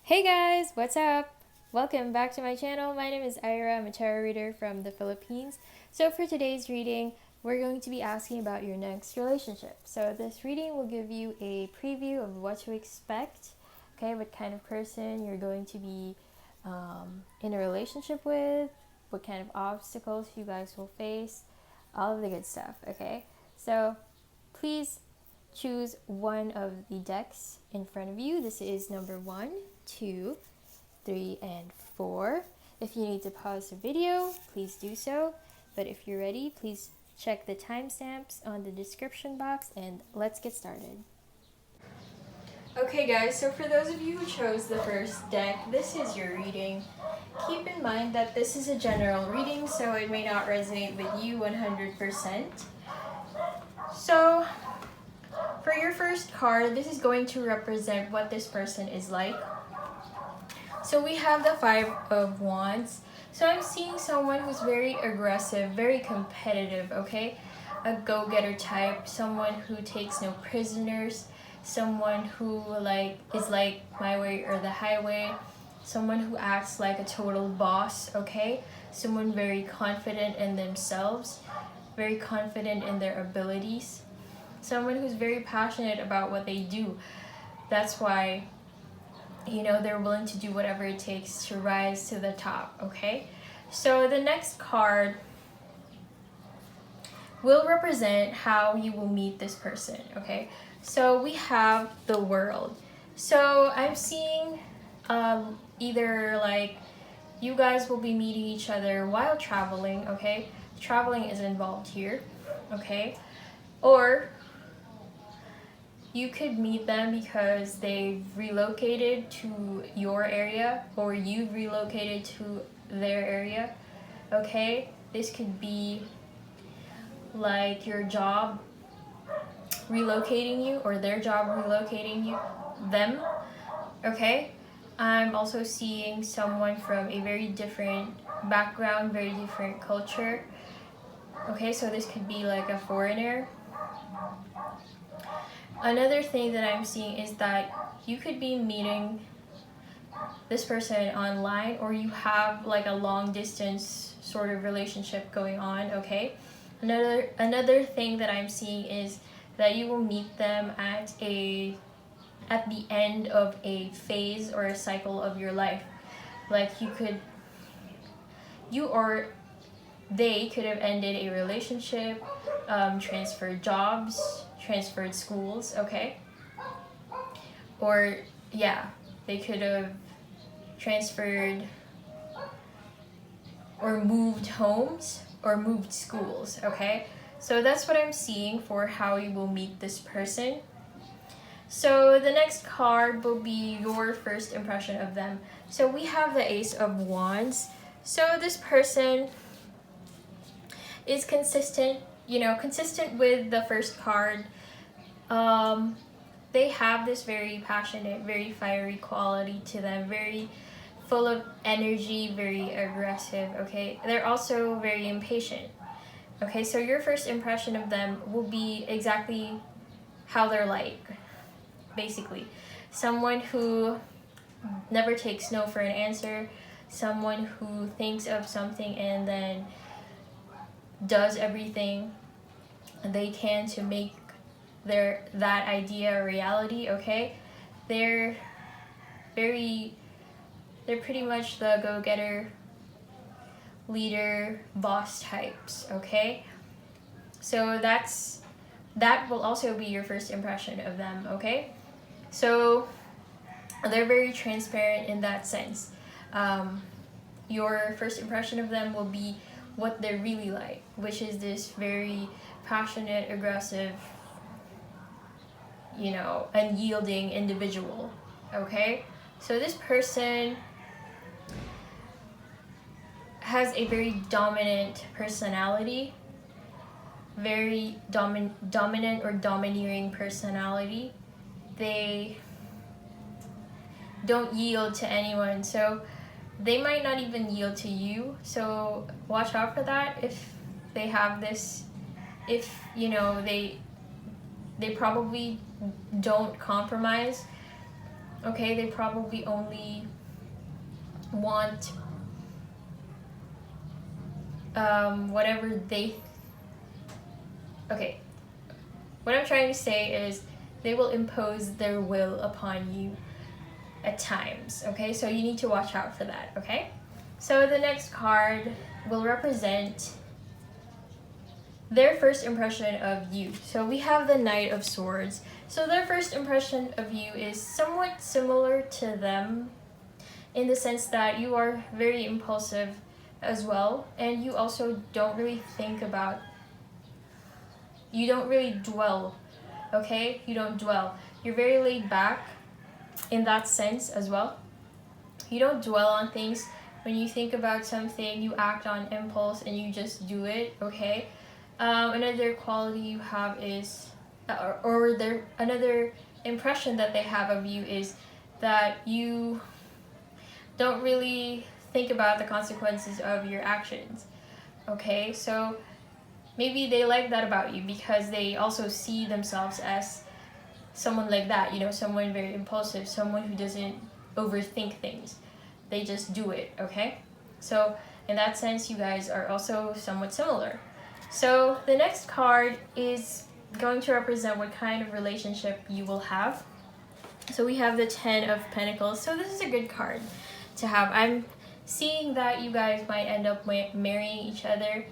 Hey guys, what's up? Welcome back to my channel. My name is Ira. I'm a tarot reader from the Philippines. So for today's reading, we're going to be asking about your next relationship. So this reading will give you a preview of what to expect, okay, what kind of person you're going to be in a relationship with, what kind of obstacles you guys will face, all of the good stuff, okay? So please choose one of the decks in front of you. This is number 1, 2, 3, and 4. If you need to pause the video, please do so. But if you're ready, please check the timestamps on the description box and let's get started. Okay guys, so for those of you who chose the first deck, this is your reading. Keep in mind that this is a general reading, so it may not resonate with you 100%. So for your first card, this is going to represent what this person is like. So we have the 5 of Wands. So I'm seeing someone who's very aggressive, very competitive, okay? A go-getter type, someone who takes no prisoners, someone who is like my way or the highway, someone who acts like a total boss, okay? Someone very confident in themselves, very confident in their abilities. Someone who's very passionate about what they do. That's why, they're willing to do whatever it takes to rise to the top, okay? So the next card will represent how you will meet this person, okay? So we have the World. So I'm seeing either like you guys will be meeting each other while traveling, okay? Traveling is involved here, okay? Or you could meet them because they've relocated to your area or you've relocated to their area, okay? This could be like your job relocating you or their job relocating them, okay? I'm also seeing someone from a very different background, very different culture, okay? So this could be like a foreigner. Another thing that I'm seeing is that you could be meeting this person online or you have like a long distance sort of relationship going on, okay? Another thing that I'm seeing is that you will meet them at the end of a phase or a cycle of your life. Like you or they could have ended a relationship, transferred jobs, transferred schools, okay? Or yeah, they could have transferred or moved homes or moved schools, okay? So that's what I'm seeing for how you will meet this person. So the next card will be your first impression of them. So we have the Ace of Wands. So this person is consistent with the first card. They have this very passionate, very fiery quality to them, very full of energy, very aggressive, okay? They're also very impatient, okay? So your first impression of them will be exactly how they're like, basically. Someone who never takes no for an answer, someone who thinks of something and then does everything they can to make that idea a reality, okay? They're pretty much the go-getter, leader, boss types, okay? So that will also be your first impression of them, okay? So they're very transparent in that sense. Your first impression of them will be what they're really like, which is this very passionate, aggressive, unyielding individual, okay? So this person has a very dominant personality, very dominant or domineering personality. They don't yield to anyone, so they might not even yield to you. So watch out for that. If they have this, they probably don't compromise Okay, they probably only want whatever they. Okay, what I'm trying to say is they will impose their will upon you at times. Okay, so you need to watch out for that. Okay, so the next card will represent their first impression of you. So we have the Knight of Swords. So their first impression of you is somewhat similar to them in the sense that you are very impulsive as well, and you also don't really think about, you don't really dwell, okay? You don't dwell. You're very laid back in that sense as well. You don't dwell on things. When you think about something, you act on impulse and you just do it, okay? Another quality you have is, another impression that they have of you is that you don't really think about the consequences of your actions. Okay, so maybe they like that about you because they also see themselves as someone like that, you know, someone very impulsive, someone who doesn't overthink things. They just do it, okay? So in that sense, you guys are also somewhat similar. So the next card is going to represent what kind of relationship you will have. So we have the Ten of Pentacles. So this is a good card to have. I'm seeing that you guys might end up marrying each other,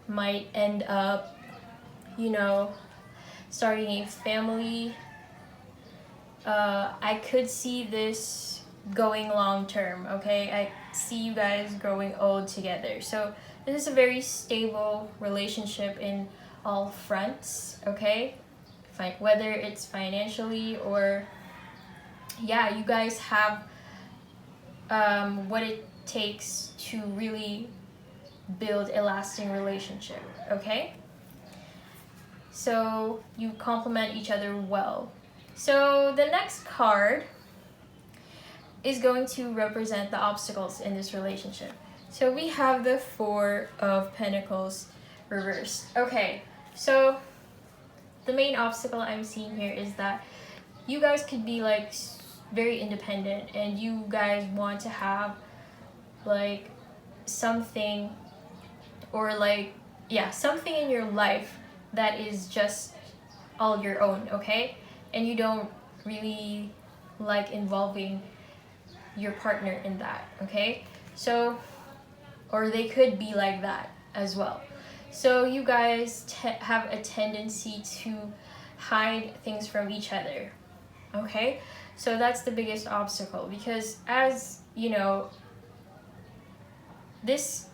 might end up, you know, starting a family. I could see this going long term, okay? I see you guys growing old together. So this is a very stable relationship in all fronts, okay? Whether it's financially or, yeah, you guys have what it takes to really build a lasting relationship, okay? So you complement each other well. So the next card is going to represent the obstacles in this relationship. So we have the Four of Pentacles reversed. Okay, so the main obstacle I'm seeing here is that you guys could be like very independent and you guys want to have like something, or like, yeah, something in your life that is just all your own, okay? And you don't really like involving your partner in that, okay? So, or they could be like that as well. So you guys have a tendency to hide things from each other, okay? So that's the biggest obstacle, because as you know, this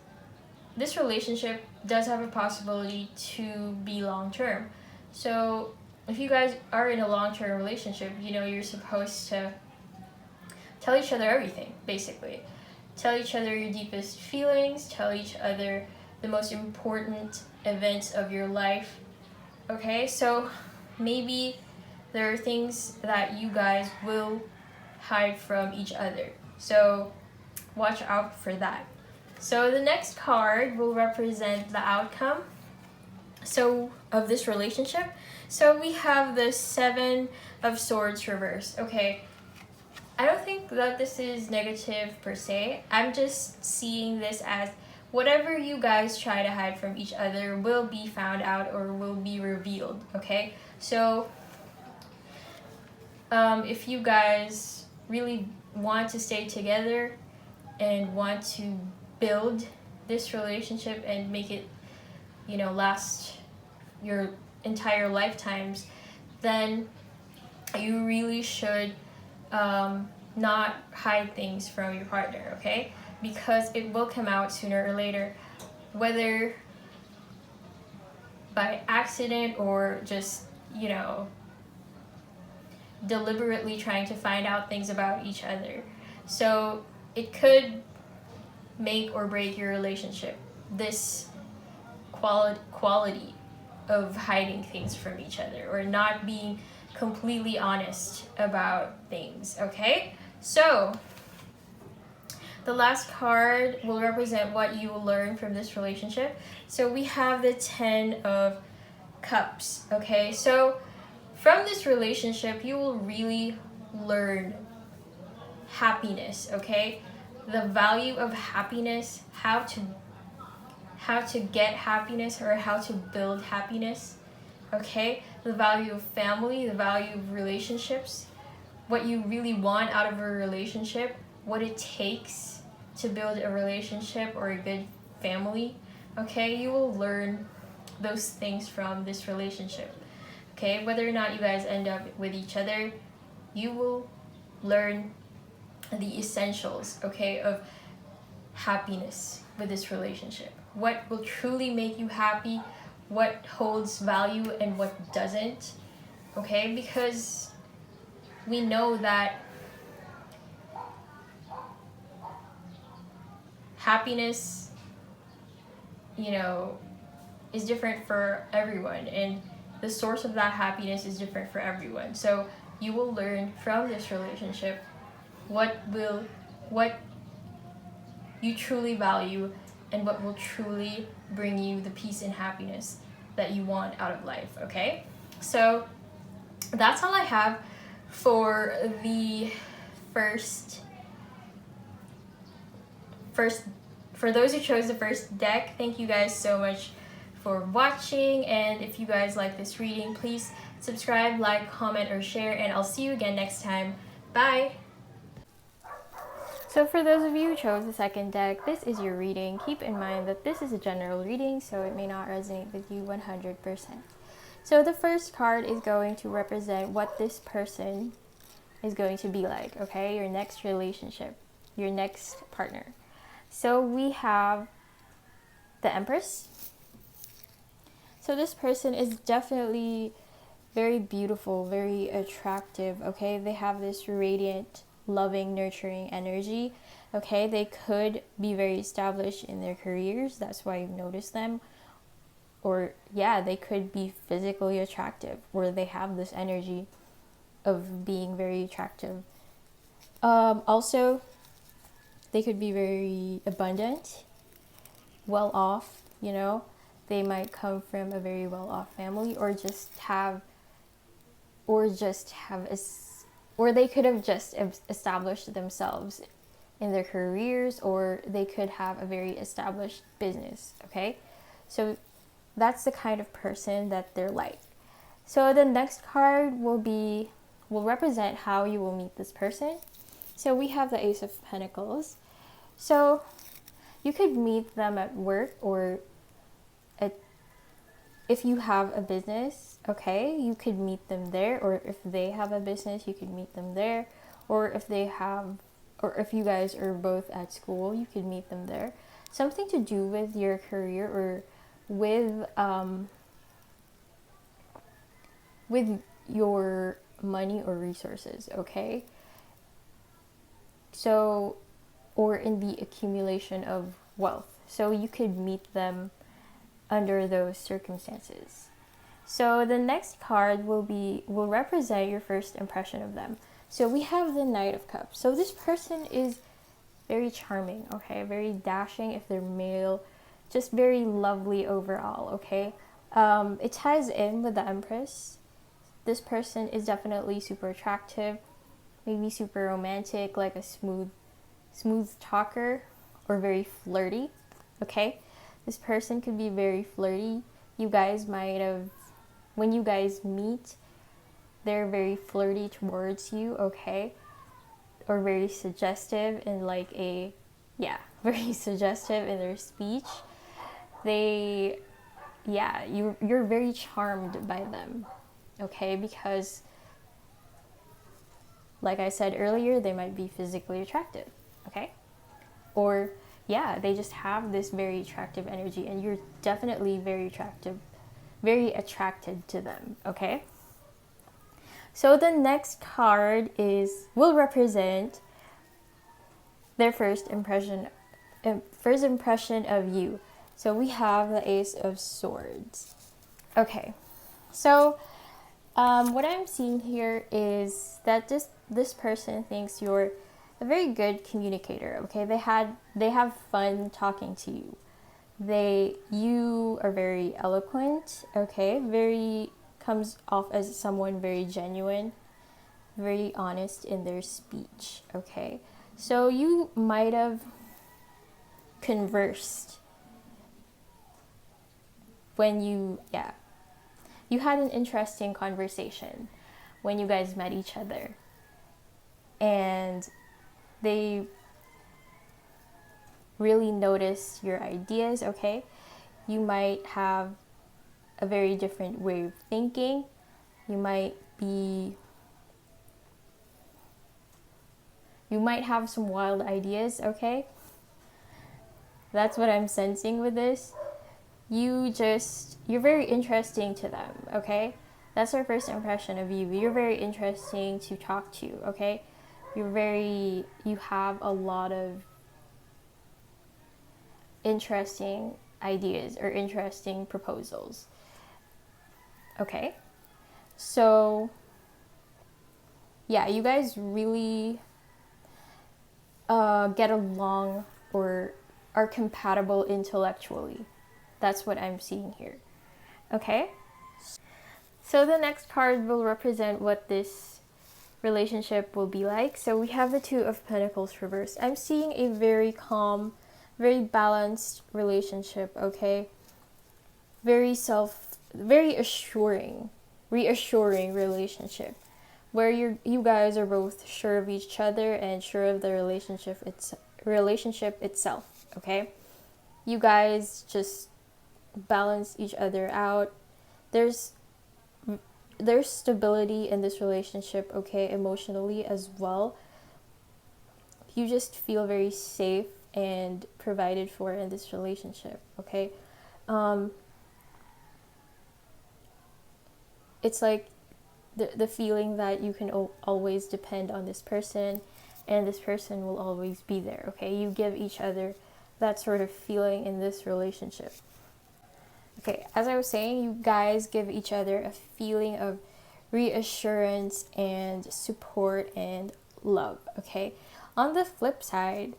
relationship does have a possibility to be long term. So if you guys are in a long-term relationship, you know, you're supposed to tell each other everything, basically. Tell each other your deepest feelings, tell each other the most important events of your life, okay? So maybe there are things that you guys will hide from each other. So watch out for that. So the next card will represent the outcome of this relationship. So we have the Seven of Swords reversed. Okay, I don't think that this is negative per se. I'm just seeing this as whatever you guys try to hide from each other will be found out or will be revealed, okay? So if you guys really want to stay together and want to build this relationship and make it, you know, last your entire lifetimes, then you really should not hide things from your partner, okay? Because it will come out sooner or later, whether by accident or just, you know, deliberately trying to find out things about each other. So it could make or break your relationship, this quality of hiding things from each other or not being completely honest about things, okay? So the last card will represent what you will learn from this relationship. So we have the Ten of Cups, okay? So from this relationship, you will really learn happiness, okay? The value of happiness, how to get happiness or how to build happiness, okay? The value of family, the value of relationships, what you really want out of a relationship, what it takes to build a relationship or a good family, okay? You will learn those things from this relationship, okay? Whether or not you guys end up with each other, you will learn the essentials, okay, of happiness with this relationship. What will truly make you happy, what holds value and what doesn't, okay? Because we know that happiness, is different for everyone, and the source of that happiness is different for everyone. So you will learn from this relationship what you truly value and what will truly bring you the peace and happiness that you want out of life, okay? So that's all I have for the first for those who chose the first deck. Thank you guys so much for watching, and if you guys like this reading, please subscribe, like, comment, or share, and I'll see you again next time. Bye! So for those of you who chose the second deck, this is your reading. Keep in mind that this is a general reading, so it may not resonate with you 100%. So the first card is going to represent what this person is going to be like, okay? Your next relationship, your next partner. So we have the Empress. So this person is definitely very beautiful, very attractive, okay? They have this radiant, loving, nurturing energy, okay? They could be very established in their careers. That's why you've noticed them. Or, yeah, they could be physically attractive, or they have this energy of being very attractive. Also, they could be very abundant, well off, They might come from a very well off family, or they could have just established themselves in their careers, or they could have a very established business, okay? So that's the kind of person that they're like. So the next card will represent how you will meet this person. So we have the Ace of Pentacles. So you could meet them at work, or if you have a business, okay, you could meet them there. Or if they have a business, you could meet them there. Or if you guys are both at school, you could meet them there. Something to do with your career, or with your money or resources, okay? So, or in the accumulation of wealth. So you could meet them under those circumstances. So the next card will represent your first impression of them. So we have the Knight of Cups. So this person is very charming, okay? Very dashing if they're male. Just very lovely overall, okay? It ties in with the Empress. This person is definitely super attractive, maybe super romantic, like a smooth talker, or very flirty, okay? This person could be very flirty. You guys when you guys meet, they're very flirty towards you, okay? Or very suggestive in very suggestive in their speech. You're very charmed by them, okay? Because, like I said earlier, they might be physically attractive, okay? Or, they just have this very attractive energy, and you're definitely very attracted to them, okay? So the next card will represent their first impression of you. So we have the Ace of Swords. Okay, so what I'm seeing here is that this person thinks you're a very good communicator, okay? They have fun talking to you. You are very eloquent, okay? Comes off as someone very genuine. very honest in their speech, okay? So you might have conversed when you had an interesting conversation when you guys met each other, and they really noticed your ideas, okay? You might have a very different way of thinking. You might have some wild ideas, okay? That's what I'm sensing with this. You're very interesting to them, okay? That's their first impression of you. You're very interesting to talk to, okay? You have a lot of interesting ideas or interesting proposals, okay? So, yeah, you guys really get along or are compatible intellectually. That's what I'm seeing here, okay? So the next card will represent what this relationship will be like. So we have the Two of Pentacles reversed. I'm seeing a very calm, very balanced relationship, okay? Very reassuring relationship where you guys are both sure of each other and sure of the relationship itself, okay? You guys just balance each other out. There's stability in this relationship, okay, emotionally as well. You just feel very safe and provided for in this relationship, okay? It's like the feeling that you can always depend on this person and this person will always be there, okay? You give each other that sort of feeling in this relationship. Okay, as I was saying, you guys give each other a feeling of reassurance and support and love, okay? On the flip side,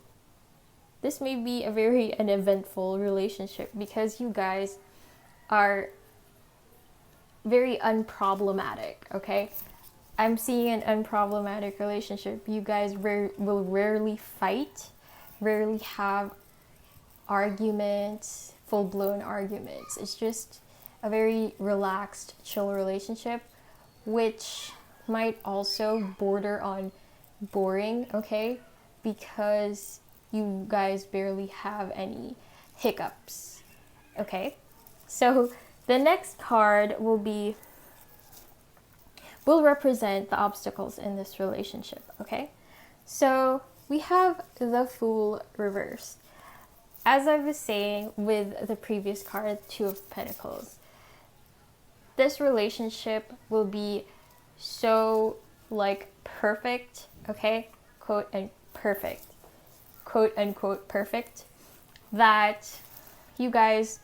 this may be a very uneventful relationship because you guys are very unproblematic, okay? I'm seeing an unproblematic relationship. You guys will rarely fight, rarely have arguments, full-blown arguments. It's just a very relaxed, chill relationship, which might also border on boring, okay? Because you guys barely have any hiccups, okay? So the next card will represent the obstacles in this relationship, okay? So we have the Fool reversed. As I was saying with the previous card, Two of Pentacles, this relationship will be so like perfect, okay? Quote unquote perfect, that you guys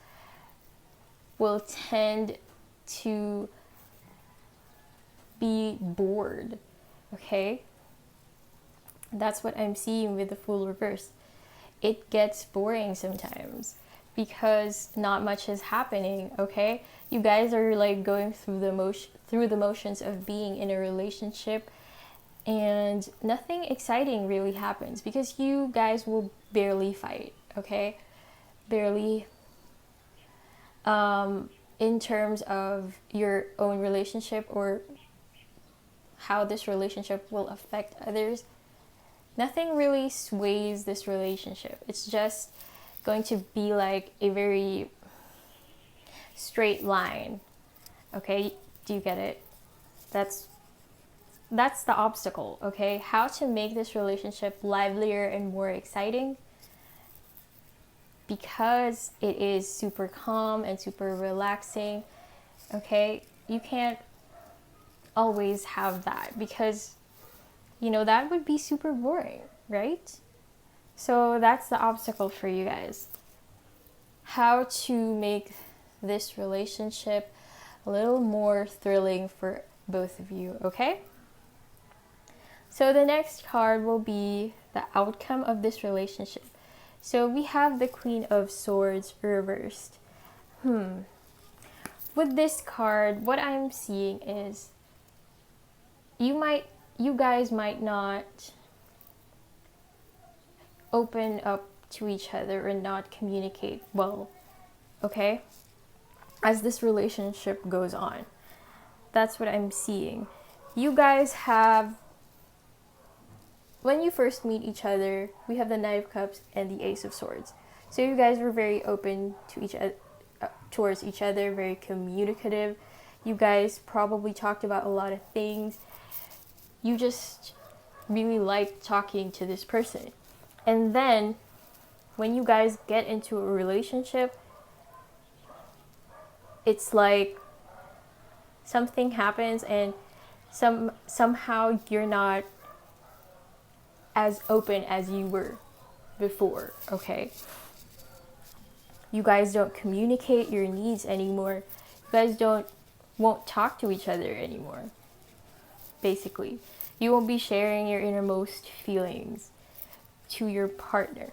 will tend to be bored, okay? That's what I'm seeing with the Fool reversed. It gets boring sometimes because not much is happening, okay? You guys are like going through the motions of being in a relationship and nothing exciting really happens because you guys will barely fight, okay? Barely in terms of your own relationship or how this relationship will affect others. Nothing really sways this relationship. It's just going to be like a very straight line. Okay, do you get it? That's the obstacle, okay? How to make this relationship livelier and more exciting, because it is super calm and super relaxing, okay? You can't always have that because that would be super boring, right? So that's the obstacle for you guys. How to make this relationship a little more thrilling for both of you, okay? So the next card will be the outcome of this relationship. So we have the Queen of Swords reversed. With this card, what I'm seeing is you might you guys might not open up to each other and not communicate well, okay? As this relationship goes on. That's what I'm seeing. You guys have, when you first meet each other, we have the Knight of Cups and the Ace of Swords. So you guys were very open to each other, towards each other, very communicative. You guys probably talked about a lot of things. You just really liked talking to this person. And then when you guys get into a relationship, it's like something happens and somehow you're not as open as you were before, okay? You guys don't communicate your needs anymore. You guys won't talk to each other anymore. Basically, you won't be sharing your innermost feelings to your partner.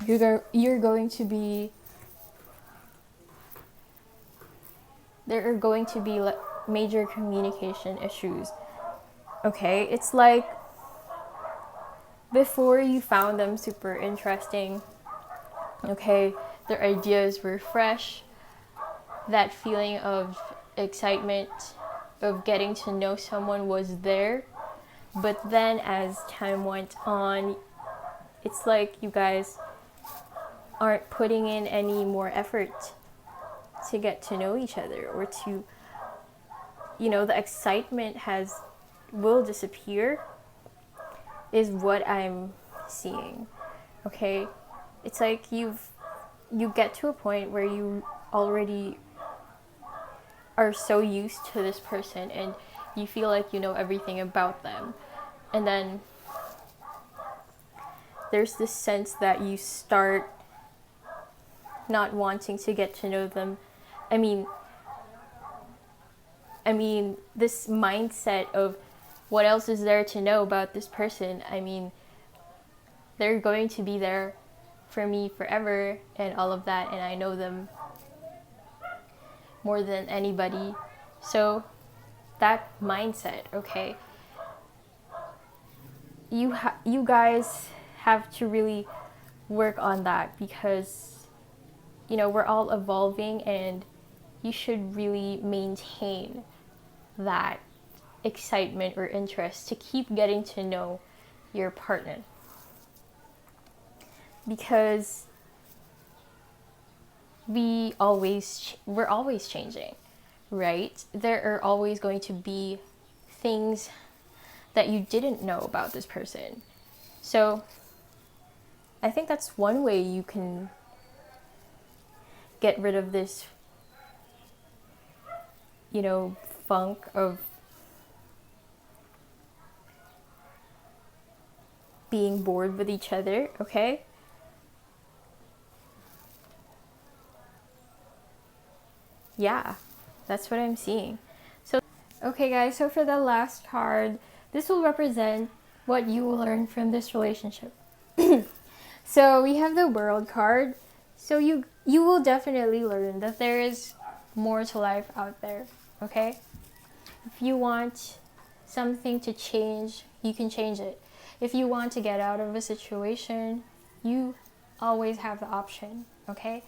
You're going to be, there are going to be major communication issues. Okay, it's like before you found them super interesting. Okay, their ideas were fresh. That feeling of excitement of getting to know someone was there. But then as time went on, it's like you guys aren't putting in any more effort to get to know each other, or to, the excitement will disappear, is what I'm seeing. Okay, it's like you get to a point where you already are so used to this person and you feel like you know everything about them, and then there's this sense that you start not wanting to get to know them. I mean, this mindset of what else is there to know about this person? I mean, they're going to be there for me forever and all of that, and I know them more than anybody. So that mindset, okay? You guys have to really work on that, because we're all evolving, and you should really maintain that excitement or interest to keep getting to know your partner, because we're always changing, right? There are always going to be things that you didn't know about this person. So I think that's one way you can get rid of this funk of being bored with each other, okay? Yeah, that's what I'm seeing. So, okay guys, so for the last card, this will represent what you will learn from this relationship. So we have the World card. So you will definitely learn that there is more to life out there, okay? If you want something to change, you can change it. If you want to get out of a situation, you always have the option, okay?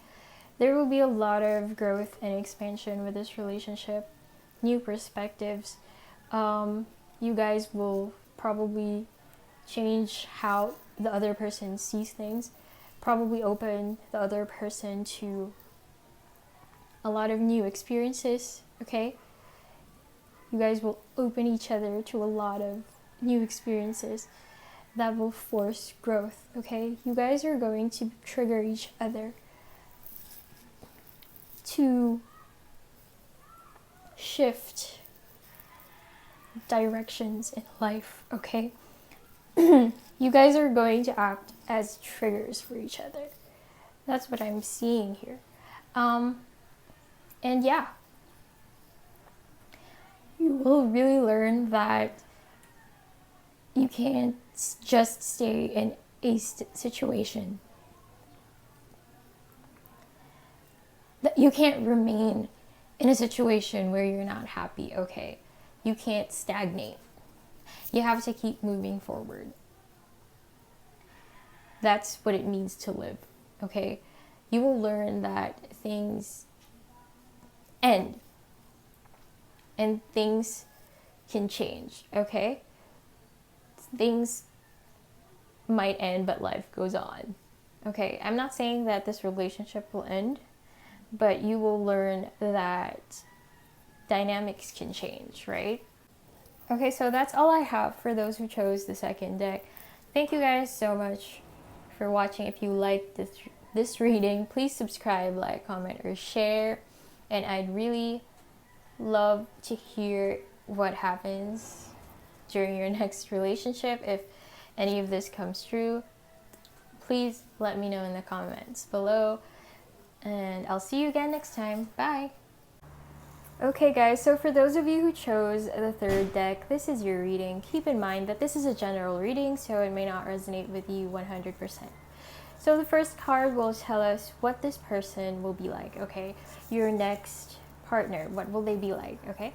There will be a lot of growth and expansion with this relationship, new perspectives. You guys will probably change how the other person sees things, probably open the other person to a lot of new experiences, okay? You guys will open each other to a lot of new experiences that will force growth, okay? You guys are going to trigger each other to shift directions in life, okay? You guys are going to act as triggers for each other. That's what I'm seeing here. And yeah, you will really learn that you can't just stay in a situation. That you can't remain in a situation where you're not happy, okay? You can't stagnate. You have to keep moving forward. That's what it means to live, okay? You will learn that things end and things can change, okay? Things might end, but life goes on, okay? I'm not saying that this relationship will end, but you will learn that dynamics can change, right? Okay, so that's all I have for those who chose the second deck. Thank you guys so much for watching. If you liked this reading, please subscribe, like, comment, or share. And I'd really love to hear what happens during your next relationship. If any of this comes true, please let me know in the comments below. And I'll see you again next time. Bye! Okay guys, so for those of you who chose the third deck, this is your reading. Keep in mind that this is a general reading, so it may not resonate with you 100%. So the first card will tell us what this person will be like, okay? Your next partner, what will they be like, okay?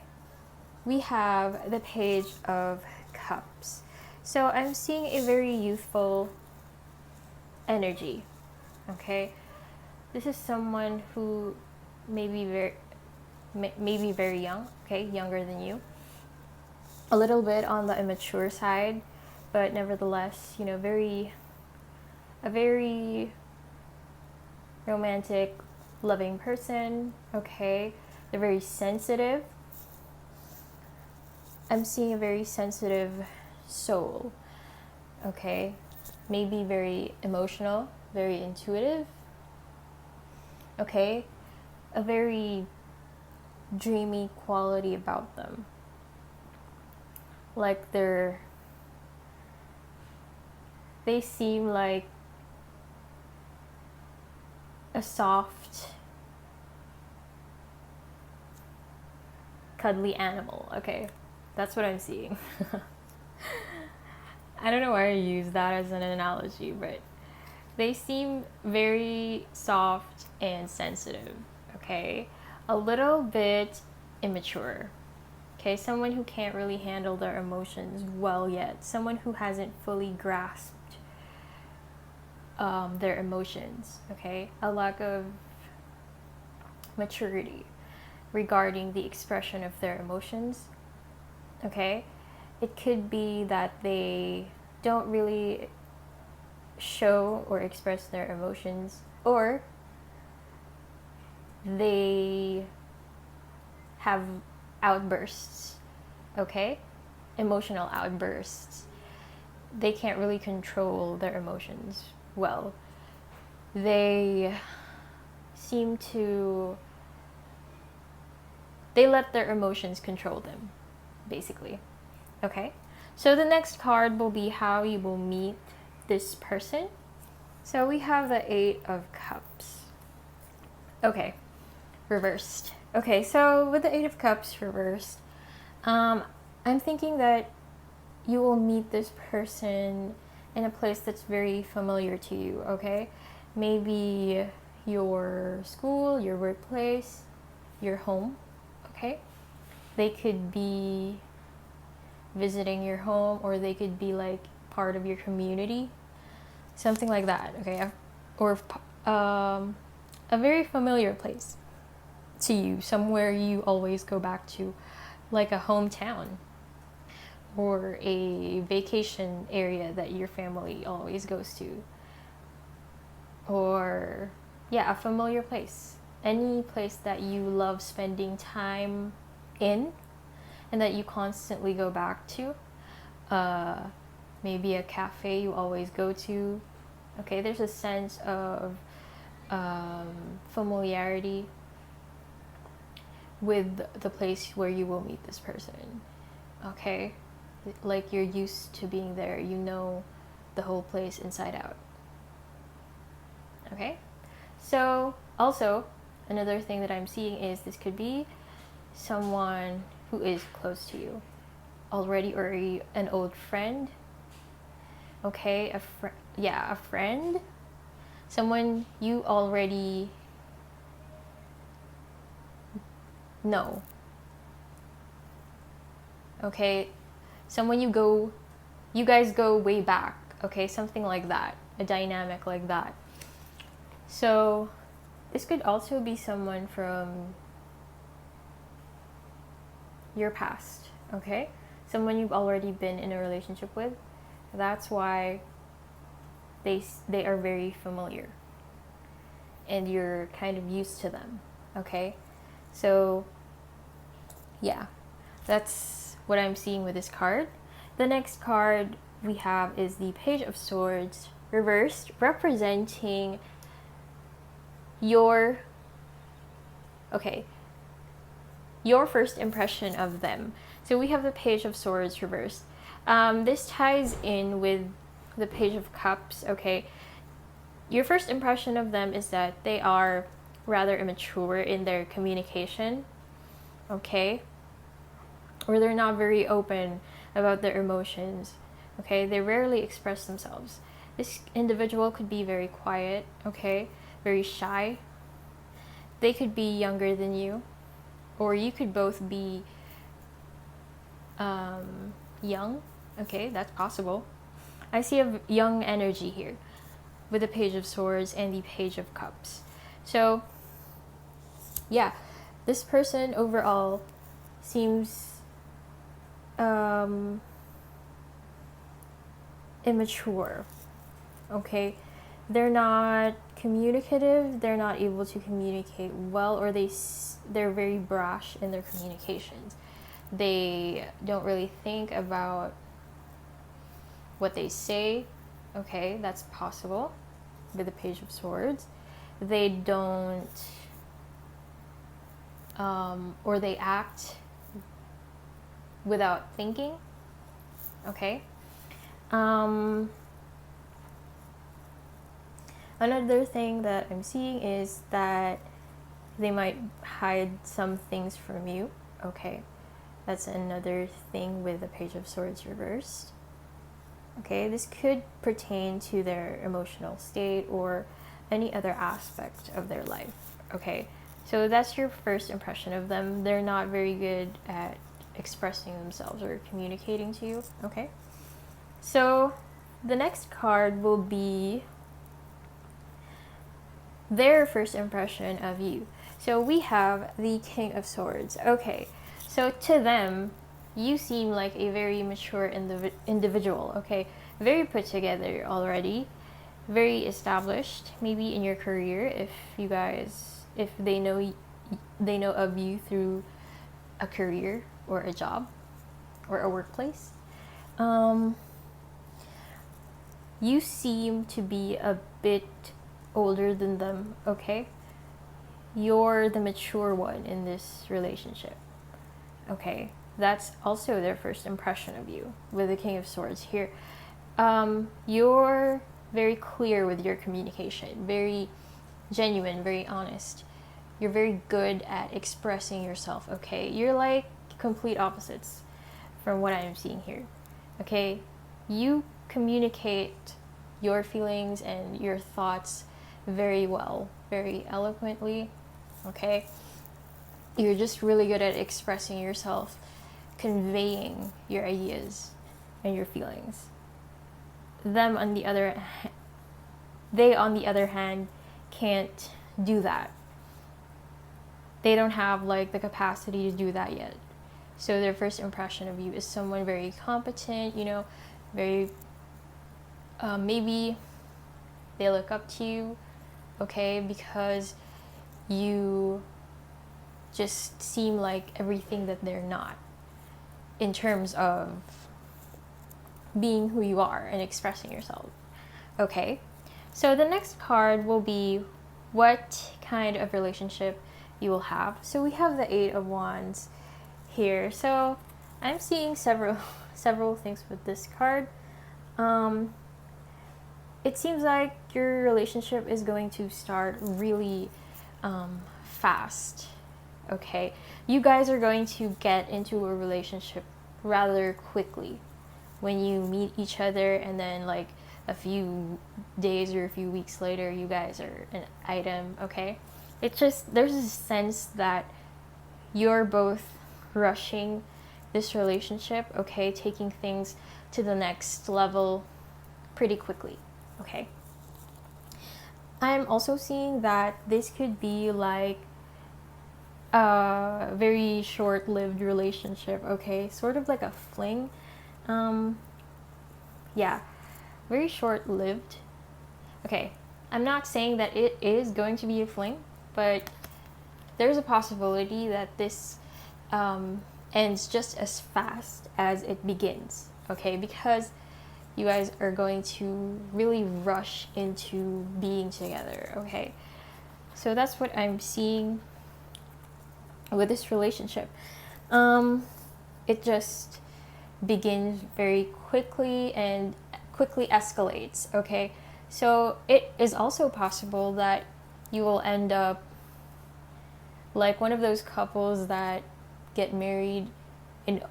We have the Page of Cups. So I'm seeing a very youthful energy, okay? This is someone who may be very young, okay, younger than you. A little bit on the immature side, but nevertheless, you know, a very romantic, loving person, okay? They're very sensitive. I'm seeing a very sensitive soul, okay? Maybe very emotional, very intuitive, okay? A very dreamy quality about them. Like they seem like a soft, cuddly animal, okay? That's what I'm seeing. I don't know why I use that as an analogy, but they seem very soft and sensitive, okay? A little bit immature, okay? Someone who can't really handle their emotions well yet. Someone who hasn't fully grasped their emotions, okay? A lack of maturity regarding the expression of their emotions, okay? It could be that they don't really show or express their emotions, or they have outbursts, okay? Emotional outbursts. They can't really control their emotions well. They let their emotions control them, basically, okay? So the next card will be how you will meet this person. So we have the Eight of Cups. Okay, reversed. Okay, so with the Eight of Cups reversed, I'm thinking that you will meet this person in a place that's very familiar to you, okay? Maybe your school, your workplace, your home, okay? They could be visiting your home, or they could be like part of your community, something like that, okay? Or a very familiar place to you, somewhere you always go back to, like a hometown or a vacation area that your family always goes to, or yeah, a familiar place, any place that you love spending time in and that you constantly go back to. Maybe a cafe you always go to, okay? There's a sense of familiarity with the place where you will meet this person, okay? Like you're used to being there, you know the whole place inside out, okay? So also another thing that I'm seeing is this could be someone who is close to you already, or an old friend, okay? A friend, someone you already know, okay? Someone you guys go way back, okay? Something like that, a dynamic like that. So this could also be someone from your past, okay? Someone you've already been in a relationship with. That's why they are very familiar and you're kind of used to them, okay? So yeah, that's what I'm seeing with this card. The next card we have is the Page of Swords reversed, representing your first impression of them. So we have the Page of Swords reversed. This ties in with the Page of Cups, okay? Your first impression of them is that they are rather immature in their communication, okay? Or they're not very open about their emotions, okay? They rarely express themselves. This individual could be very quiet, okay? Very shy. They could be younger than you, or you could both be young, okay? That's possible. I see a young energy here with the Page of Swords and the Page of Cups. So yeah, this person overall seems immature, okay? They're not communicative, they're not able to communicate well, or they're very brash in their communications. They don't really think about what they say, okay? That's possible with the Page of Swords. They don't or they act without thinking, okay? Another thing that I'm seeing is that they might hide some things from you, okay? That's another thing with the Page of Swords reversed. Okay, this could pertain to their emotional state or any other aspect of their life, okay? So that's your first impression of them. They're not very good at expressing themselves or communicating to you, okay? So the next card will be their first impression of you. So we have the King of Swords. Okay, so to them, you seem like a very mature individual, okay? Very put together already, very established, maybe in your career if they know of you through a career or a job or a workplace. You seem to be a bit older than them, okay? You're the mature one in this relationship, okay? That's also their first impression of you with the King of Swords here. You're very clear with your communication, very genuine, very honest. You're very good at expressing yourself, okay? You're like complete opposites from what I'm seeing here, okay? You communicate your feelings and your thoughts very well, very eloquently, okay? You're just really good at expressing yourself, conveying your ideas and your feelings. They on the other hand can't do that. They don't have like the capacity to do that yet. So their first impression of you is someone very competent, you know, very maybe they look up to you, okay, because you just seem like everything that they're not in terms of being who you are and expressing yourself, okay? So the next card will be what kind of relationship you will have. So we have the Eight of Wands here. So I'm seeing several things with this card. It seems like your relationship is going to start really fast, okay? You guys are going to get into a relationship rather quickly when you meet each other, and then like a few days or a few weeks later you guys are an item, okay? It's just there's a sense that you're both rushing this relationship, okay, taking things to the next level pretty quickly, okay? I'm also seeing that this could be like a very short-lived relationship, okay? Sort of like a fling. Yeah, very short-lived. Okay, I'm not saying that it is going to be a fling, but there's a possibility that this ends just as fast as it begins, okay? Because you guys are going to really rush into being together, okay? So that's what I'm seeing with this relationship. It just begins very quickly and quickly escalates, okay? So it is also possible that you will end up like one of those couples that get married in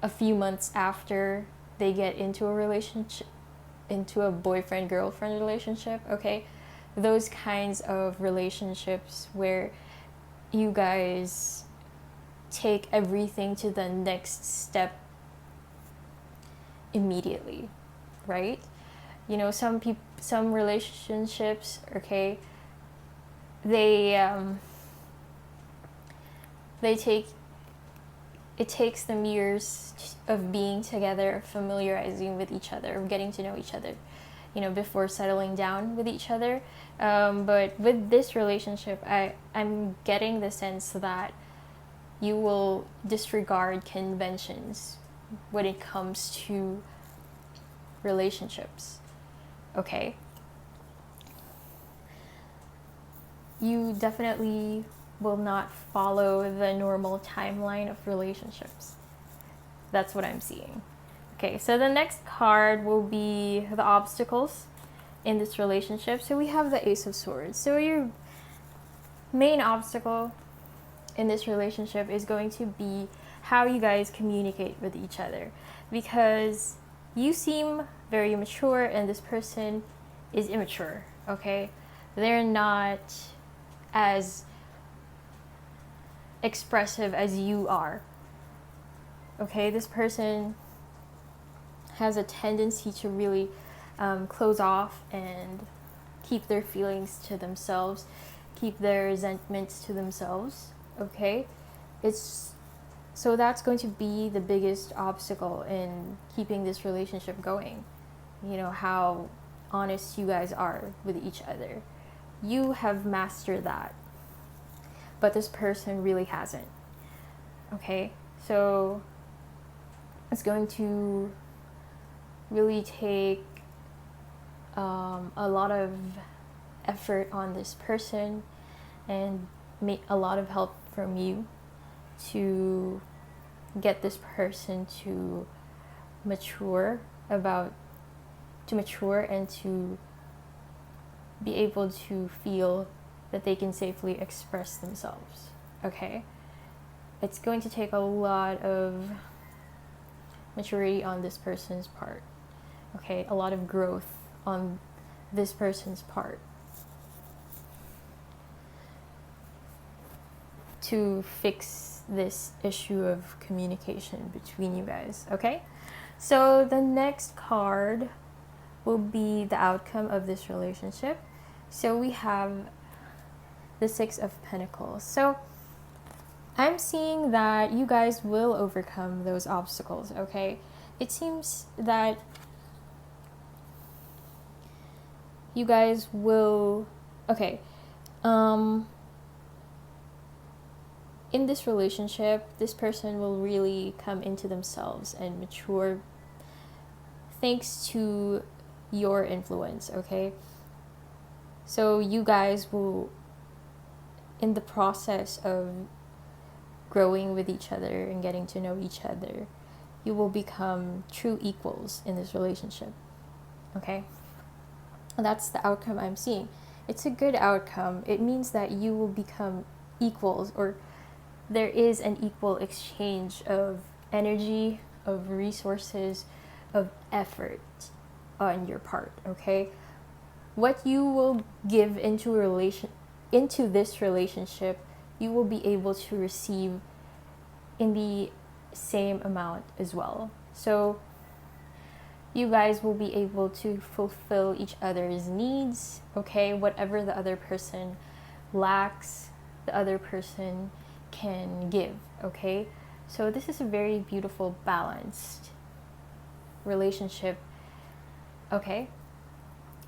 a few months after they get into a relationship, into a boyfriend-girlfriend relationship, okay? Those kinds of relationships where you guys take everything to the next step immediately, right? You know, some relationships, okay, they take, it takes them years of being together, familiarizing with each other, getting to know each other, you know, before settling down with each other. But with this relationship, I'm getting the sense that you will disregard conventions when it comes to relationships, okay? You definitely will not follow the normal timeline of relationships. That's what I'm seeing. Okay, so the next card will be the obstacles in this relationship. So we have the Ace of Swords. So your main obstacle in this relationship is going to be how you guys communicate with each other, because you seem very mature and this person is immature, okay? They're not as expressive as you are, okay? This person has a tendency to really close off and keep their feelings to themselves, keep their resentments to themselves, okay? So that's going to be the biggest obstacle in keeping this relationship going. You know, how honest you guys are with each other. You have mastered that, but this person really hasn't, okay? So it's going to really take a lot of effort on this person and make a lot of help from you to get this person to mature and to be able to feel that they can safely express themselves, okay? It's going to take a lot of maturity on this person's part, okay? A lot of growth on this person's part to fix this issue of communication between you guys, okay? So the next card will be the outcome of this relationship. So we have the Six of Pentacles. So I'm seeing that you guys will overcome those obstacles, okay? It seems that you guys will, okay, in this relationship, this person will really come into themselves and mature thanks to your influence, okay? So you guys will, in the process of growing with each other and getting to know each other, you will become true equals in this relationship, okay? And that's the outcome I'm seeing. It's a good outcome. It means that you will become equals, or there is an equal exchange of energy, of resources, of effort on your part, okay? What you will give into this relationship, you will be able to receive in the same amount as well. So you guys will be able to fulfill each other's needs, okay? Whatever the other person lacks, the other person can give, okay? So this is a very beautiful, balanced relationship, okay?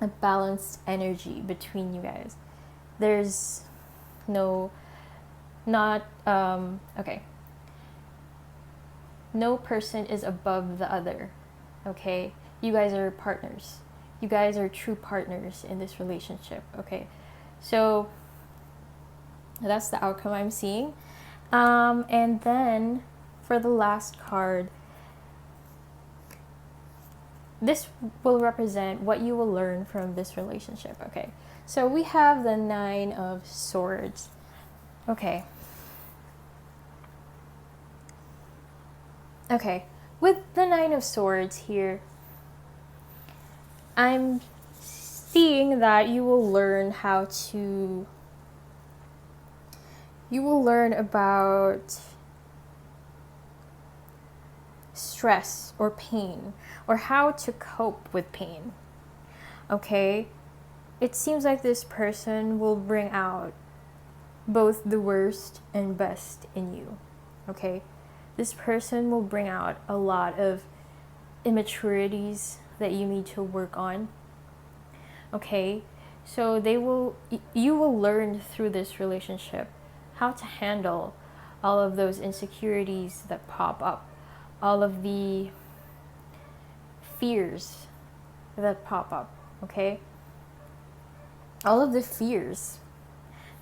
A balanced energy between you guys. There's no, okay. No person is above the other, okay? You guys are partners. You guys are true partners in this relationship, okay? So that's the outcome I'm seeing. And then for the last card, this will represent what you will learn from this relationship, okay? So we have the 9 of Swords, okay? Okay, with the 9 of Swords here, I'm seeing that you will learn about stress or pain, or how to cope with pain, okay? It seems like this person will bring out both the worst and best in you, okay? This person will bring out a lot of immaturities that you need to work on, okay? So you will learn through this relationship how to handle all of those insecurities that pop up, all of the fears that pop up, okay? All of the fears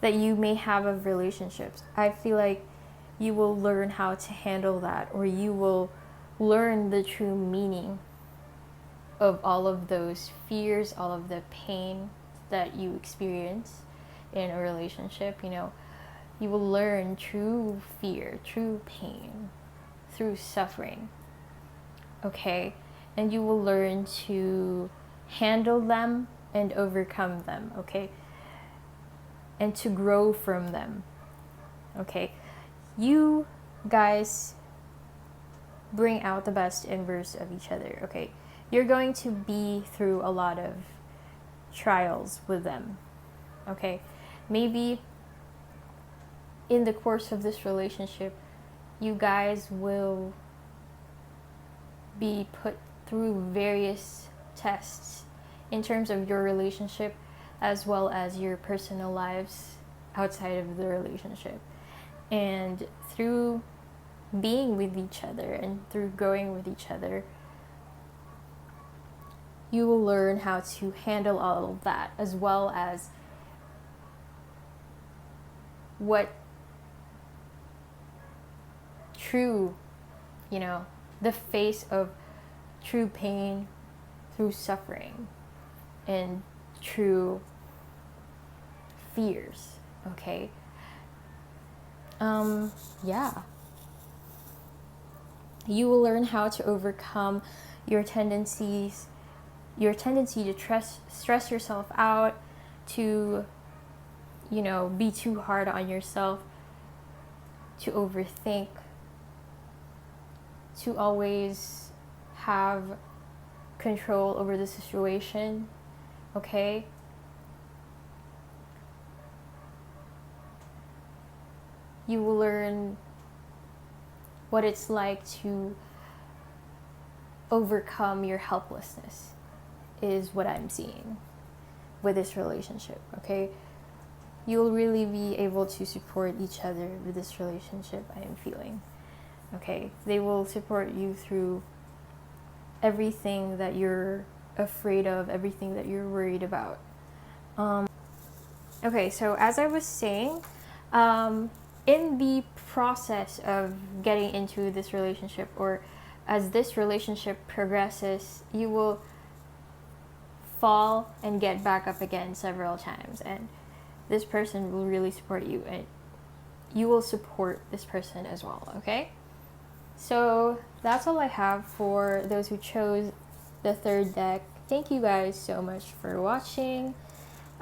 that you may have of relationships. I feel like you will learn how to handle that, or you will learn the true meaning of all of those fears, all of the pain that you experience in a relationship. You know, you will learn true fear, true pain through suffering, okay? And you will learn to handle them and overcome them, okay? And to grow from them, okay? You guys bring out the best and worst of each other, okay? You're going to be through a lot of trials with them, okay? Maybe in the course of this relationship, you guys will be put through various tests in terms of your relationship, as well as your personal lives outside of the relationship. And through being with each other and through growing with each other, you will learn how to handle all of that, as well as what true, you know, the face of true pain through suffering and true fears, okay? Yeah. You will learn how to overcome your tendency to stress yourself out, to, you know, be too hard on yourself, to overthink, to always have control over the situation, okay? You will learn what it's like to overcome your helplessness, is what I'm seeing with this relationship, okay? You'll really be able to support each other with this relationship, I am feeling, okay? They will support you through everything that you're afraid of, everything that you're worried about. Okay, so as I was saying, in the process of getting into this relationship, or as this relationship progresses, you will fall and get back up again several times, and this person will really support you, and you will support this person as well, okay? So that's all I have for those who chose the third deck. Thank you guys so much for watching.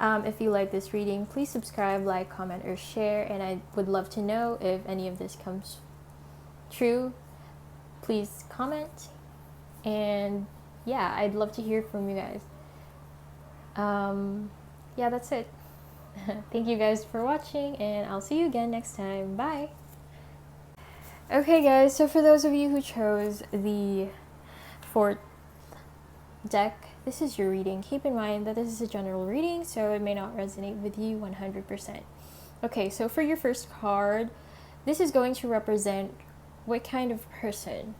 If you like this reading, please subscribe, like, comment, or share, and I would love to know if any of this comes true please comment. And yeah, I'd love to hear from you guys. Yeah, that's it. Thank you guys for watching, and I'll see you again next time. Bye. Okay guys, so for those of you who chose the 4th deck, this is your reading. Keep in mind that this is a general reading, so it may not resonate with you 100%. Okay, so for your first card, this is going to represent what kind of person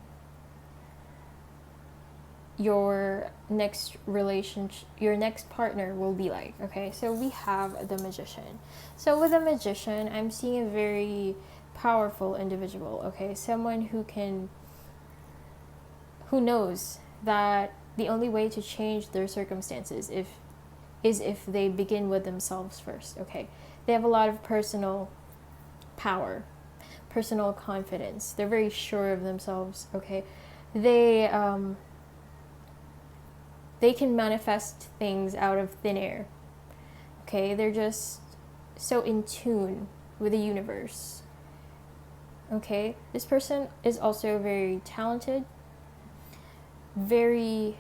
your next relationship, your next partner will be like. Okay, so we have the Magician. So with a Magician, I'm seeing a very powerful individual. Okay, someone who knows that the only way to change their circumstances is if they begin with themselves first. Okay, they have a lot of personal power, personal confidence. They're very sure of themselves. Okay, they can manifest things out of thin air. Okay, they're just so in tune with the universe. Okay, this person is also very talented. They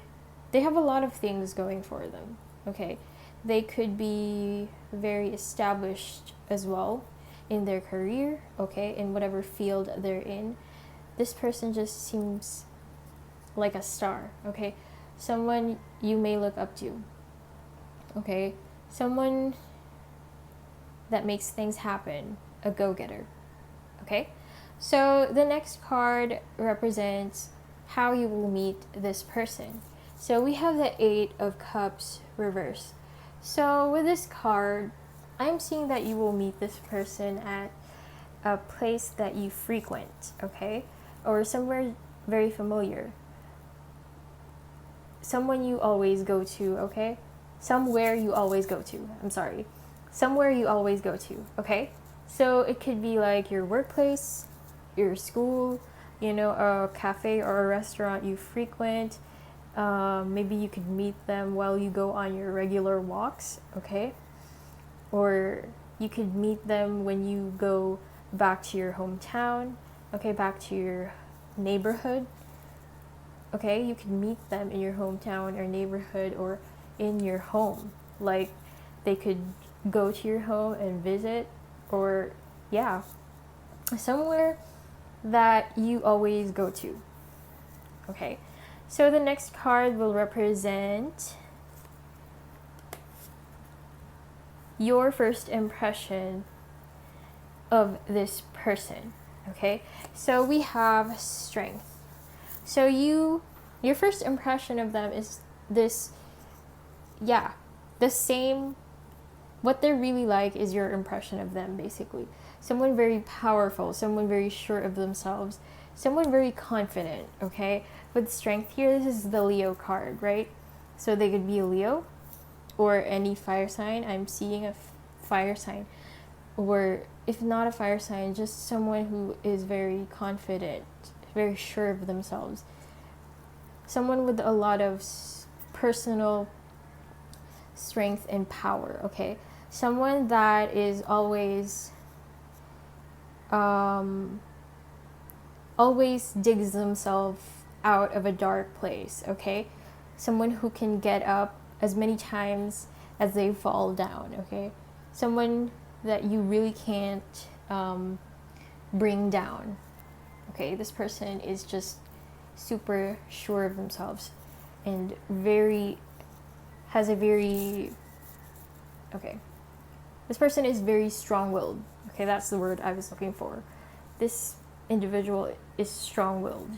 have a lot of things going for them. Okay, they could be very established as well in their career. Okay, in whatever field they're in. This person just seems like a star. Okay, someone you may look up to. Okay, someone that makes things happen, a go-getter. Okay, so the next card represents how you will meet this person. So we have the 8 of Cups reversed. So with this card, I'm seeing that you will meet this person at a place that you frequent, okay, or somewhere very familiar. Someone you always go to, okay? Somewhere you always go to. Somewhere you always go to, okay? So it could be like your workplace, your school, you know, a cafe or a restaurant you frequent. Maybe you could meet them while you go on your regular walks, okay? Or you could meet them when you go back to your hometown, okay, back to your neighborhood. Okay, you can meet them in your hometown or neighborhood or in your home. Like, they could go to your home and visit, or yeah, somewhere that you always go to. Okay, so the next card will represent your first impression of this person. Okay, so we have Strength. So your first impression of them is this, yeah, the same, what they're really like is your impression of them, basically. Someone very powerful, someone very sure of themselves, someone very confident, okay? With Strength here, this is the Leo card, right? So they could be a Leo or any fire sign. I'm seeing a fire sign. Or if not a fire sign, just someone who is very confident, very sure of themselves. Someone with a lot of personal strength and power, okay? Someone that is always digs themselves out of a dark place, okay? Someone who can get up as many times as they fall down, okay? Someone that you really can't bring down. Okay, this person is just super sure of themselves and this person is very strong-willed. Okay, that's the word I was looking for. This individual is strong-willed.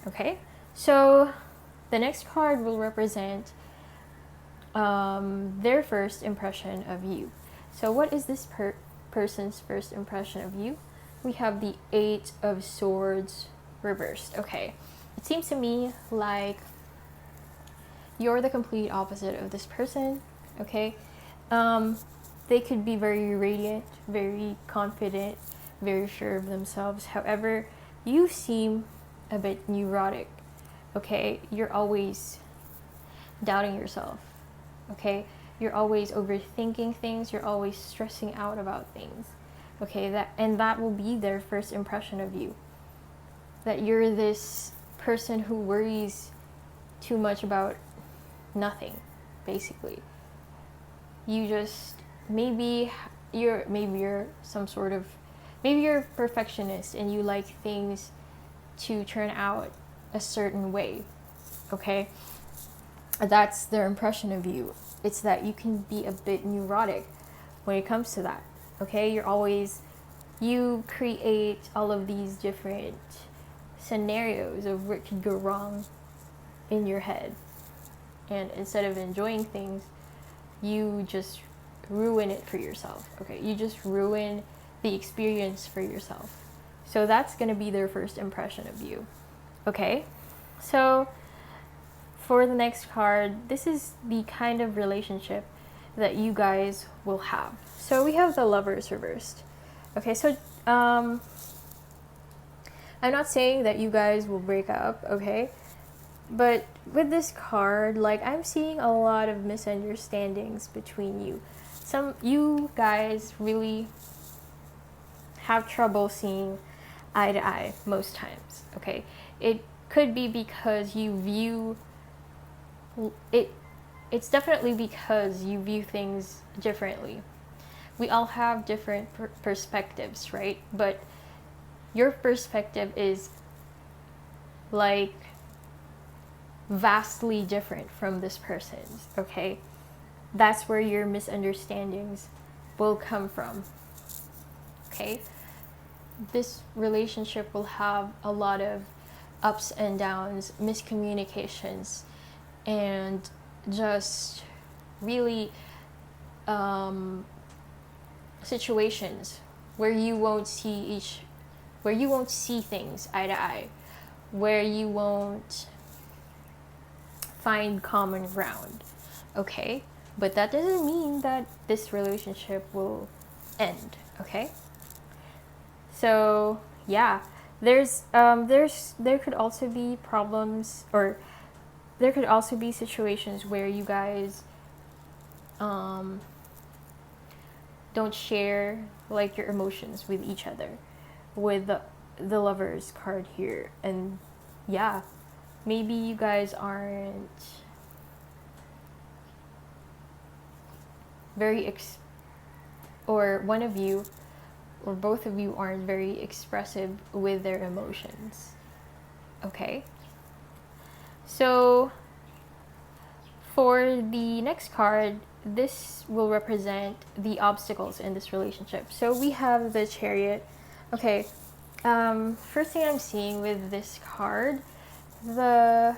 Okay, so the next card will represent their first impression of you. So what is this person's first impression of you? We have the 8 of Swords reversed. Okay, it seems to me like you're the complete opposite of this person. Okay, they could be very radiant, very confident, very sure of themselves. However, you seem a bit neurotic. Okay, you're always doubting yourself. Okay, you're always overthinking things. You're always stressing out about things. Okay, that will be their first impression of you. That you're this person who worries too much about nothing, basically. You just, maybe you're some sort of, maybe you're a perfectionist and you like things to turn out a certain way, okay? That's their impression of you. It's that you can be a bit neurotic when it comes to that, okay? You create all of these different scenarios of what could go wrong in your head. And instead of enjoying things, you just ruin it for yourself, okay? You just ruin the experience for yourself. So that's going to be their first impression of you, okay? So for the next card, this is the kind of relationship that you guys will have. So we have the Lovers reversed. Okay, so I'm not saying that you guys will break up, okay? But with this card, like, I'm seeing a lot of misunderstandings between you. You guys really have trouble seeing eye to eye most times, okay? It could be because you view it. It's definitely because you view things differently. We all have different perspectives, right? But your perspective is like vastly different from this person's, okay? That's where your misunderstandings will come from, okay? This relationship will have a lot of ups and downs, miscommunications, and just really situations where you won't see things eye to eye, where you won't find common ground, okay? But that doesn't mean that this relationship will end, okay? So yeah, there could also be problems, or there could also be situations where you guys don't share like your emotions with each other, with the Lovers card here. And yeah, maybe you guys aren't very or one of you or both of you aren't very expressive with their emotions, okay? So for the next card, this will represent the obstacles in this relationship. So we have the Chariot. Okay, first thing I'm seeing with this card, the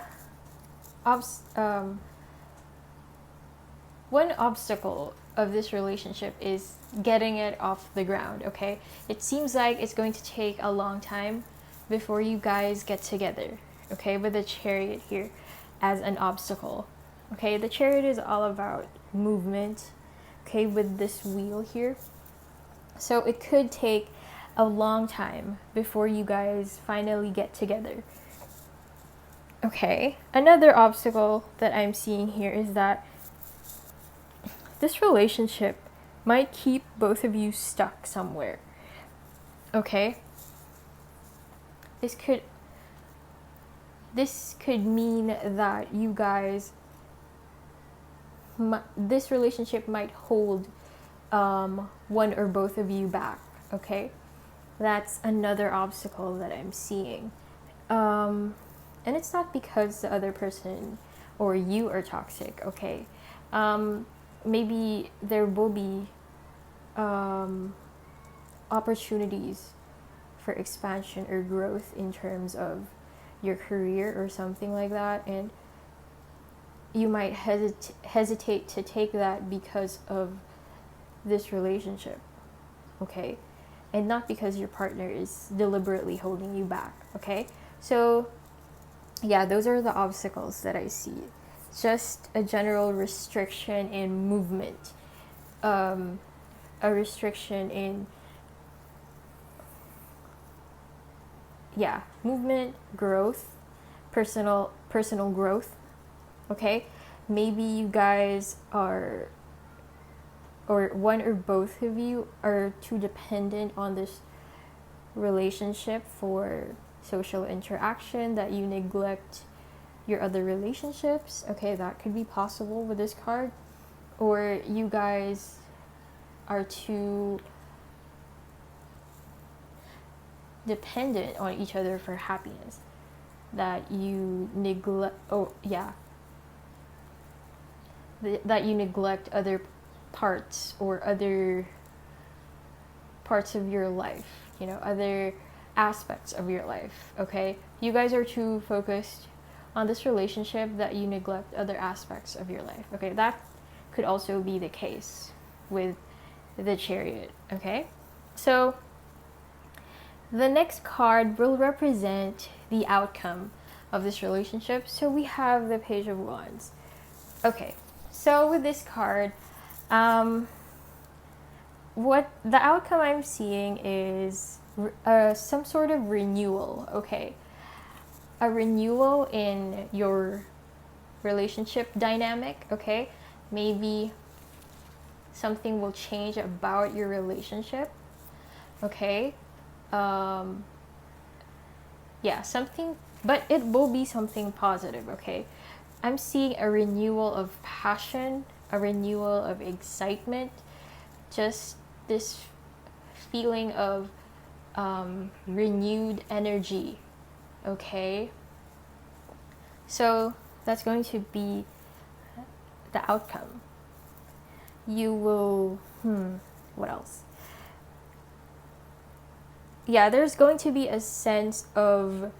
one obstacle of this relationship is getting it off the ground, okay? It seems like it's going to take a long time before you guys get together, okay? With the Chariot here as an obstacle, okay? The Chariot is all about movement, okay, with this wheel here. So it could take a long time before you guys finally get together. Okay, another obstacle that I'm seeing here is that this relationship might keep both of you stuck somewhere. Okay? This could mean that you guys this relationship might hold one or both of you back, okay? That's another obstacle that I'm seeing. And it's not because the other person or you are toxic, okay? Maybe there will be opportunities for expansion or growth in terms of your career or something like that, and you might hesitate to take that because of this relationship, okay? And not because your partner is deliberately holding you back, okay? So yeah, those are the obstacles that I see. Just a general restriction in movement, a restriction in movement, growth, personal growth, okay? Maybe you guys are, or one or both of you are too dependent on this relationship for social interaction, that you neglect your other relationships. Okay, that could be possible with this card. Or you guys are too dependent on each other for happiness, that you neglect, that you neglect other parts or other parts of your life, other aspects of your life. Okay, you guys are too focused on this relationship that you neglect other aspects of your life. Okay, that could also be the case with the Chariot. Okay, so the next card will represent the outcome of this relationship. So we have the Page of Wands. Okay, so with this card, what the outcome I'm seeing is some sort of renewal. Okay, a renewal in your relationship dynamic. Okay, maybe something will change about your relationship. Okay, something, but it will be something positive. Okay, I'm seeing a renewal of passion, a renewal of excitement, just this feeling of renewed energy. Okay, so that's going to be the outcome. You will, what else? Yeah, there's going to be a sense of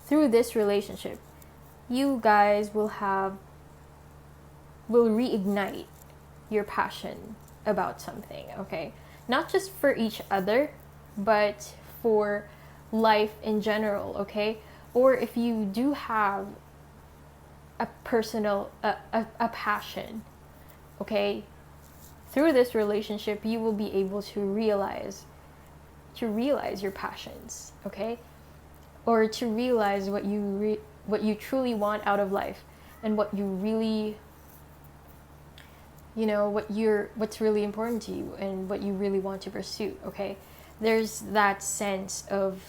through this relationship, you guys will reignite your passion about something. Okay, not just for each other, but for life in general. Okay, or if you do have a personal a passion, okay, through this relationship you will be able to realize your passions. Okay, or to realize what you truly want out of life, and what you really, what's really important to you and what you really want to pursue. Okay, there's that sense of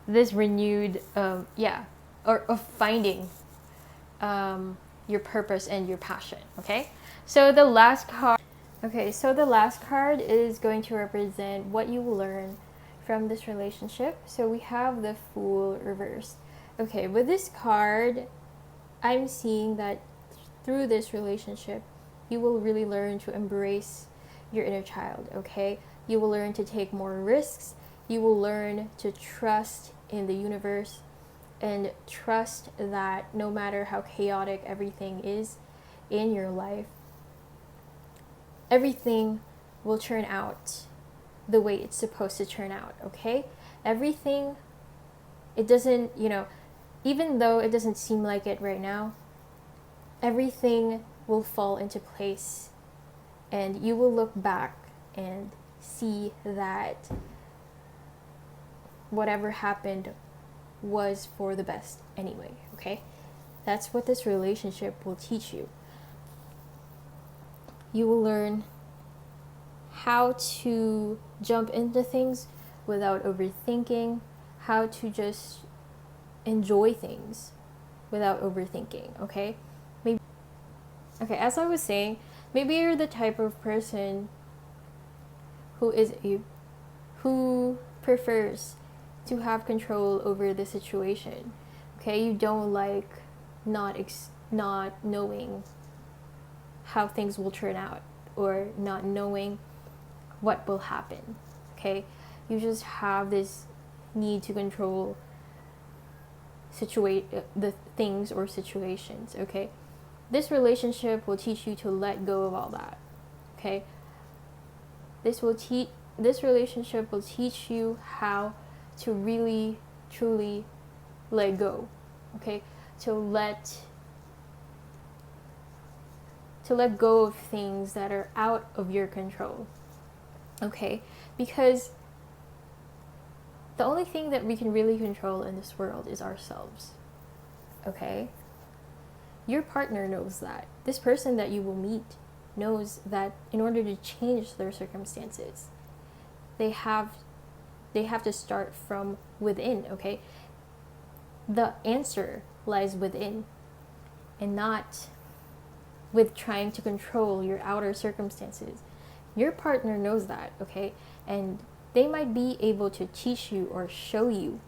this renewed or of finding your purpose and your passion. Okay, so the last card is going to represent what you will learn from this relationship. So we have the Fool reversed. Okay, with this card, I'm seeing that through this relationship, you will really learn to embrace your inner child. Okay, you will learn to take more risks. You will learn to trust in the universe and trust that no matter how chaotic everything is in your life, everything will turn out the way it's supposed to turn out. Okay, everything, it doesn't, even though it doesn't seem like it right now, everything will fall into place, and you will look back and see that whatever happened was for the best anyway. Okay, that's what this relationship will teach you. You will learn how to jump into things without overthinking, how to just enjoy things without overthinking. Okay, as I was saying, maybe you're the type of person who prefers to have control over the situation. Okay, you don't like not knowing how things will turn out, or not knowing what will happen. Okay, you just have this need to control the things or situations. Okay, this relationship will teach you to let go of all that. Okay, this relationship will teach you how to really truly let go. Okay, to let go of things that are out of your control. Okay, because the only thing that we can really control in this world is ourselves. Okay, your partner knows that. This person that you will meet knows that in order to change their circumstances, they have to start from within, okay? The answer lies within and not with trying to control your outer circumstances. Your partner knows that, okay? And they might be able to teach you or show you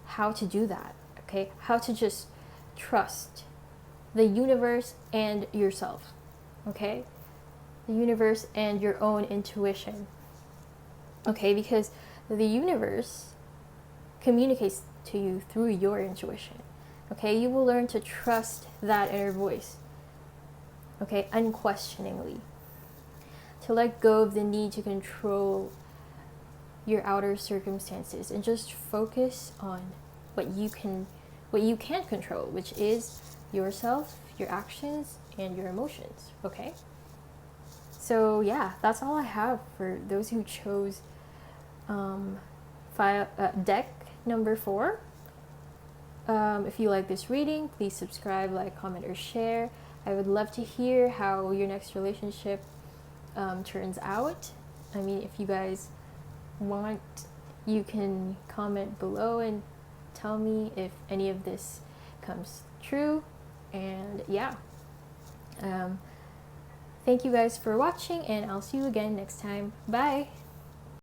how to do that, okay? How to just trust the universe and yourself, okay? The universe and your own intuition, okay? Because the universe communicates to you through your intuition, okay? You will learn to trust that inner voice, okay, unquestioningly. To let go of the need to control your outer circumstances and just focus on what you can control, which is yourself, your actions, and your emotions, okay? So yeah, that's all I have for those who chose deck number 4. If you like this reading, please subscribe, like, comment, or share. I would love to hear how your next relationship turns out. I mean, if you guys want, you can comment below and tell me if any of this comes true. And yeah, thank you guys for watching, and I'll see you again next time. Bye.